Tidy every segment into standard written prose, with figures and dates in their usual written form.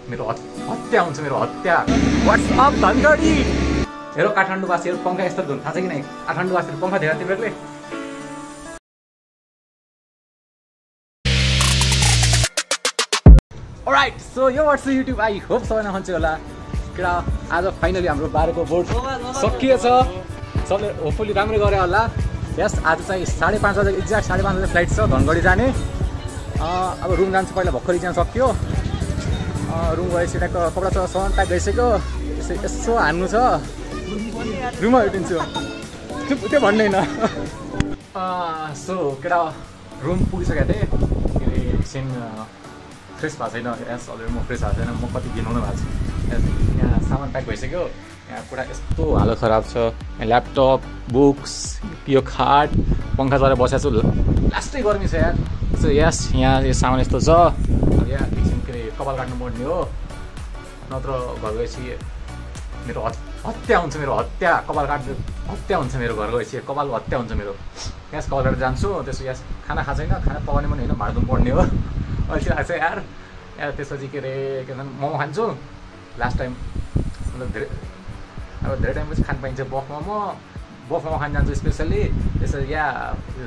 मेरो हत्या हुन्छ, मेरो हत्या। What's up Dhangadhi. हेरो काठमाडौँवासीहरू पंखा यस्तो हुन्छ थाहा छ कि नै? काठमाडौँवासीहरू पंखा देखेर तिमीहरूले अलराइट। सो यो वर्ष युट्युब आई होप सबैजना हुन्छ होला। केटा आज फाइनली हाम्रो 12 को बोर्ड सकिएछ। सबले होपफुली राम्रै गरे होला। यस आज चाहिँ 5:30 बजे एक्ज्याक्ट 5:30 बजे फ्लाइट छ धनगढी जाने। अब रुम जान्छ पहिला भर्खरै जान सक्यो। रुम गएपछि त्यहाँको कपडा चपडा सामान प्याक भइसक्यो। यसो हान्नु छ रुममा भेटिन्छु त्यो भन्ने होइन। सो केटा रुम पुगिसकेको थिएँ। के अरे एकछिन फ्रेस भएको छैन। यस अलरेडी म फ्रेस भएको छैन। म कति घिनाउनु भएको छु। यहाँ सामान प्याक भइसक्यो। यहाँ पुरा यस्तो हालत खराब छ। यहाँ ल्यापटप बुक्स यो खाट पङ्खा चलेर बसेको छु। लास्टै गर्मी छ यार। सो यस यहाँ यो सामान यस्तो छ। अब यहाँ एकछिन के अरे कपाल काट्नु पर्ने हो नत्र घर गएपछि मेरो हत्या हुन्छ, मेरो हत्या। कपाल काट्नु हत्या हुन्छ मेरो घर गएपछि कपाल हत्या हुन्छ मेरो। यस कपाल काटेर जान्छु। त्यसो यस खाना खाएको छैन। खाना पकाउने पनि होइन भाँड्नु पर्ने हो। अहिले लाग्छ यार। यहाँ त्यसपछि के अरे के भन्छ मोमो खान्छु। लास्ट टाइम मतलब धेरै टाइमपछि खानु पाइन्छ बफ मोमो खान जान्छु स्पेसल्ली। त्यसरी या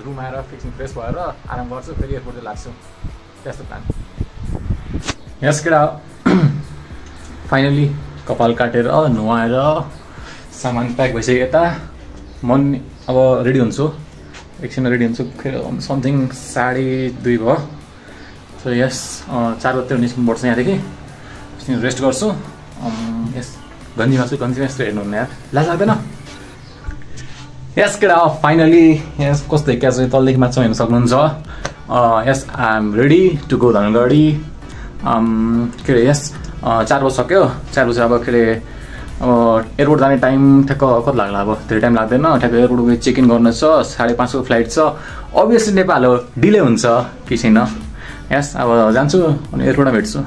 रुम आएर फिक्सिङ फ्रेस भएर आराम गर्छु। फेरि एयरपोर्ट लाग्छु। त्यस्तो प्लान। यस केटा फाइनली कपाल काटेर नुहाएर सामान प्याक भइसक्यो। यता मन अब रेडी हुन्छु। एकछिनमा रेडी हुन्छु। समथिङ 2:30 भयो। सो यस 4 बजीतिर निस्किनुपर्छ यहाँदेखि। रेस्ट गर्छु। यस गन्जीमा छु। गन्जीमा यस्तो हेर्नुहुन्न यार लाज लाग्दैन? यस केटा फाइनली यस कस्तो देखिया छ तलदेखि माथि हेर्न सक्नुहुन्छ। Yes I am ready to go Dhangadhi. के अरे यस 4 बजी सक्यो। 4 बजी अब के अरे अब एयरपोर्ट जाने टाइम ठ्याक्क कति लाग्ला? अब धेरै टाइम लाग्दैन। ठ्याक्क एयरपोर्ट गएर चेक इन गर्नु छ। 5:30 को फ्लाइट छ। अभियसली नेपाल हो डिले हुन्छ कि छैन। यस अब जान्छु अनि एयरपोर्टमा भेट्छु।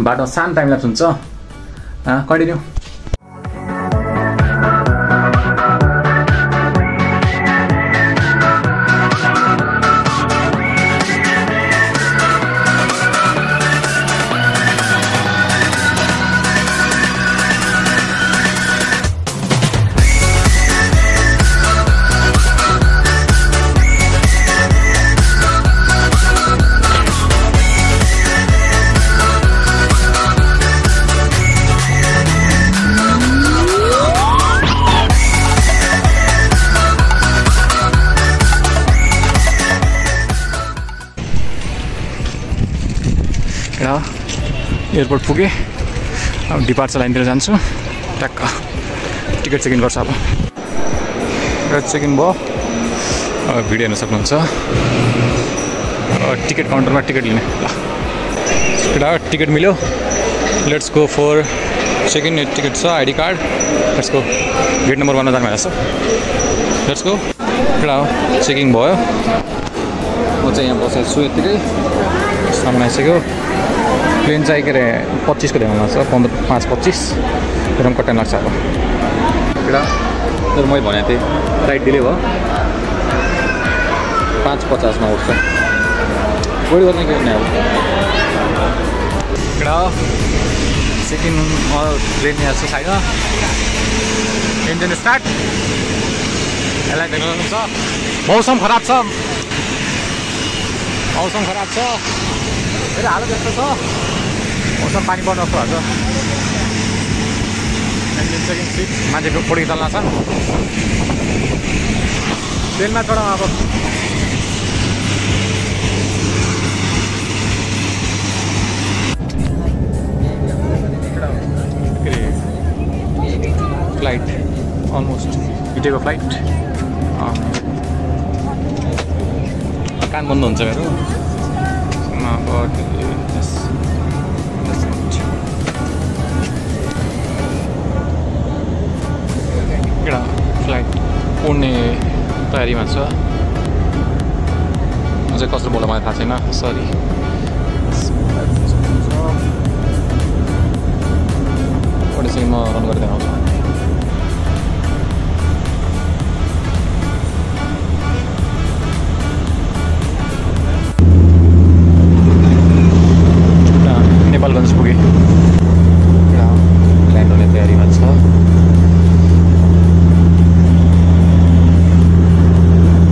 बाटोमा सानो टाइम लाग्छ हुन्छ। कन्टिन्यू। एयरपोर्ट पुगेँ। अब डिपार्चर लाइनतिर जान्छु। ट्याक्क टिकट चेक इन गर्छु। अब टिकट चेक इन भयो। अब भिडियो हेर्न सक्नुहुन्छ। टिकट काउन्टरमा टिकट लिने। ल केटा टिकट मिल्यो। Let's go for check in. Ticket छ ID card. Let's go. Gate number 1 मा जानु भएको छ। Let's go. केटा चेकिङ भयो। म चाहिँ यहाँ बसेको छु। यतिकै सामान आइसक्यो। प्लेन चाहिँ के अरे 25 को देखाउनु लाग्छ। 5:25 एकदम कट्टान लाग्छ। अब केटा तर मैले भनेको थिएँ फ्लाइट डिले भयो। 5:50 मा उठ्छ। गोली गर्ने के गर्ने अब केटा सेकेन्ड प्लेन यहाँ छ छैन। Engine start. यसलाई देख्नुहुन्छ मौसम खराब छ। मौसम खराब छ। फेरि हालत यस्तो छ। मौसम पानी पर्न जस्तो भएको छ। इन्जिन सेकेन्ड सिट मान्छेको फोडी चल्न छ। ट्रेनमा चढाउँ अब। फ्लाइट अलमोस्ट बितेको फ्लाइट। कान बन्द हुन्छ मेरो। फ्लाइट उड्ने तयारीमा छ। अझै कसरी बोल्दा मलाई थाहा छैन। सरी। म रन गरेर देखाउँछु। नेपालगञ्ज पुगेँ। तयारीमा छ।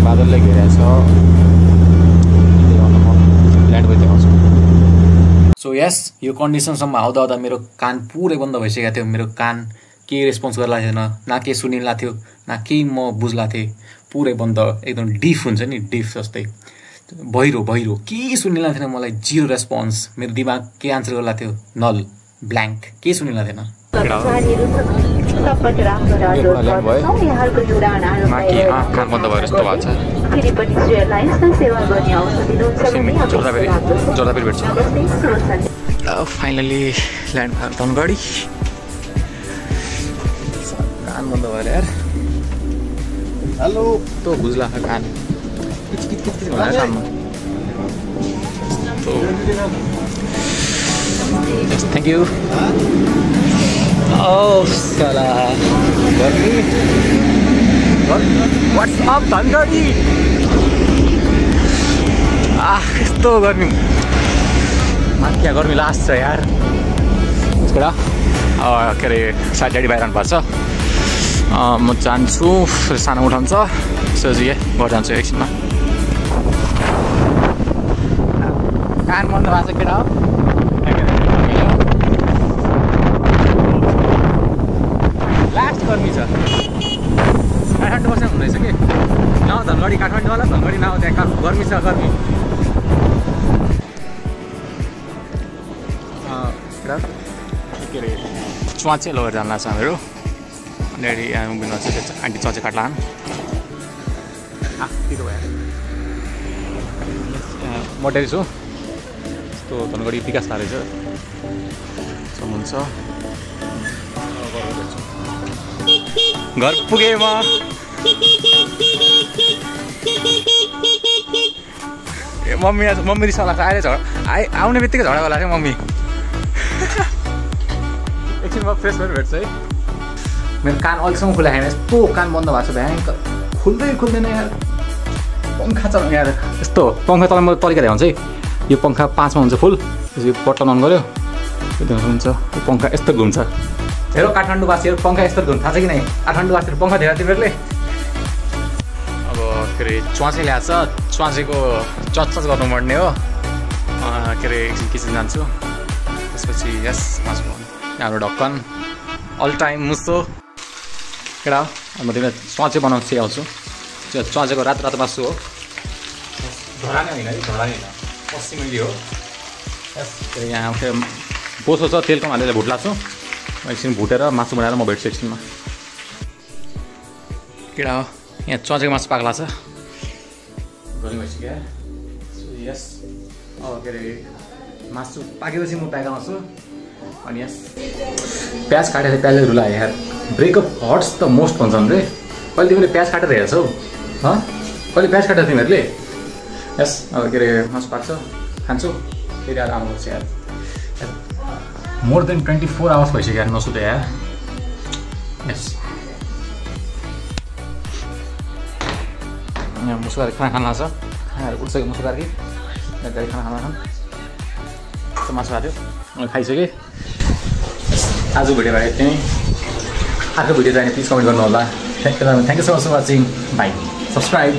बादलले घेरेको छ, ल्यान्ड भइदिएको छ। सो यस, यो कन्डिसनसम्म आउँदा मेरो कान पुरै बन्द भइसकेको थियो। मेरो कान केही रेस्पोन्स गर्ला थिएन, न केही सुनिला थियो, न केही म बुझ्ला थिएँ। पुरै बन्द, एकदम डिफ हुन्छ नि, डिफ जस्तै बहिरो केही सुनिला थिएन मलाई। Zero response. मेरो दिमाग के आन्सर गर्ला थियो? नल, ब्ल्याङ्क, केही सुनिला थिएन। कान बन्द भएर यस्तो भएको छ। जोड्दा फेरि भेट्छ। फाइनली ल्यान्ड भएको धनगढी। कान बन्द भएर यार, हेलो तो बुझ्ला कान किच भनेर साममा। Thank you. साला गर्मी, व्हाट्स अप धनगढी। यस्तो गर्मी, माथि गर्मी लास्ट छ यार। के अरे साइड गाडी बाहिर आउनुपर्छ। म जान्छु, सानो उठाउँछ, सोझिए घर जान्छु एकछिनमा। कान बन्द भएको छ केटा हो। लास्ट गर्मी छ। काठमाडौँ बस्ने हुँदैछ कि न धनगढी, काठमाडौँ होला धनगढी न, त्यहाँ गर्मी छ, गर्मी। के अरे चुवाचे लगेर जानु लाग्छ हामीहरू। ड्याडी उभिनु छ, आन्टी चचे काट्ला तिरो भयो। म ड्याडी छु। यस्तो धनगढी विकास थाहा रहेछ। हुन्छ, घर पुगेँ म। मम्मी रिसाउला आएर आउने बित्तिकै झगडा होला क्या मम्मी। एकछिन म फ्रेस भएर भेट्छु है। मेरो कान अहिलेसम्म खुला छैन। यस्तो कान बन्द भएको छ भयङ्कर, खुल्दैन यार। पङ्खा चलाउनु यार, यस्तो पङ्खा तल म तरिका देखाउँछु है। यो पङ्खा 5 मा हुन्छ फुल, यो बटन अन गऱ्यो हुन्छ, यो पङ्खा यस्तो घुम्छ। हेर काठमाडौँवासीहरू, पङ्खा यस्तो घुम्नु थाहा छ कि नै? काठमाडौँवासीहरू पङ्खा धेरै तिमीहरूले। अब के अरे च्वाचे ल्याएको छ, च्वाचेको चच गर्नुपर्ने हो। के अरे एकछिन किचन जान्छु, त्यसपछि यस मासु हाम्रो ढक्कन अल टाइम मुसो केटा हो। म तिमीलाई च्वाचे बनाउनु सिकाउँछु। त्यो च्वाचेको रातो मासु हो। धरानी होइन है, धरानी होइन, पश्चिमेली हो। यस यहाँ बोसो छ, तेल कम हालेर भुट लाग्छु। एकछिन भुटेर मासु बनाएर म भेट्छु एकछिनमा। केटा हो, यहाँ च्वाचेको मासु पाक्ला छ। गर्मी भइसक्यो यस। अब के अरे मासु पाकेपछि म प्याक आउँछु। अनि यस प्याज काटेर प्याजले रुला यार। ब्रेकअप हर्ट्स द मोस्ट भन्छन् रे। कहिले तिमीले प्याज काटेर हेर्छौ? कहिले प्याज काटेर तिमीहरूले? यस अब के अरे मासु पाक्छ, खान्छु, फेरि आएर आउनुपर्छ यार। मोर देन 24 आवर्स भइसक्यो यार नसुते यार। यस यहाँ मुसुकारी खाना लाग्छ। खानाहरू उठ्छ मुसुकारी, गाडी खाना मासु खाएको थियो, मैले खाइसकेँ। आज भिडियो भयो यति नै। अर्को भिडियो चाहिने प्लिज कमेन्ट गर्नु होला। Thank you so much for watching. Bye. Subscribe.